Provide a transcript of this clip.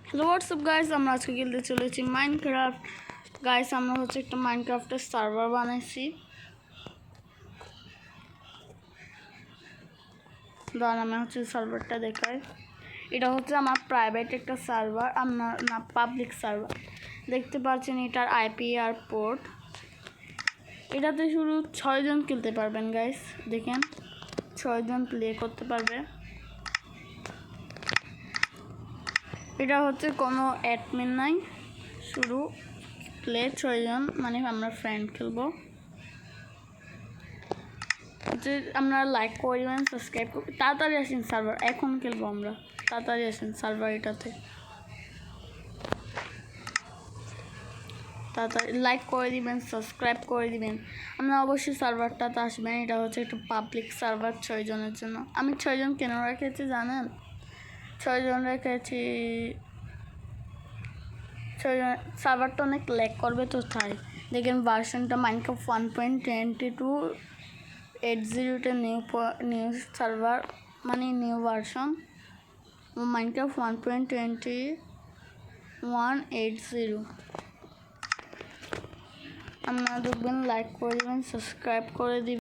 Hello WhatsApp guys, আমরা আজকে খেলতে চলেছি মাইনক্রাফট। গাইস আমরা হচ্ছে একটা মাইনক্রাফটের সার্ভার বানাইছি। ধর আমি হচ্ছে সার্ভারটা দেখাই। এটা হচ্ছে আমার প্রাইভেট একটা সার্ভার, আপনার না পাবলিক সার্ভার। দেখতে পাচ্ছেন এটার আইপি আর পোর্ট। এটাতে শুধু 6 জন খেলতে পারবেন গাইস। দেখেন 6 জন প্লে করতে পারবে। এটা হচ্ছে কোনো অ্যাডমিন নাই, শুরু প্লে 6 জন, মানে আমরা ফ্রেন্ড খেলবো। আপনারা লাইক করবেন, সাবস্ক্রাইব করবেন। তাড়াতাড়ি আসেন সার্ভার, এখন খেলবো আমরা। তাড়াতাড়ি আসেন সার্ভার এটাতে, তাড়াতাড়ি লাইক করে দিবেন, সাবস্ক্রাইব করে দিবেন। আপনারা অবশ্যই সার্ভারটাতে আসবেন। এটা হচ্ছে একটা পাবলিক সার্ভার 6 জনের জন্য। আমি 6 জন কেন রেখেছি জানেন? 6 জন রেখেছি, 6 জন সার্ভারটা অনেক ল্যাগ করবে তো তাই। দেখেন ভার্সনটা মাইনক্রাফট 1.22.80 নিউ সার্ভার, মানে নিউ ভার্সন মাইনক্রাফট 1.21.80। আপনারা দেখবেন, লাইক করে দেবেন, সাবস্ক্রাইব করে দিবেন।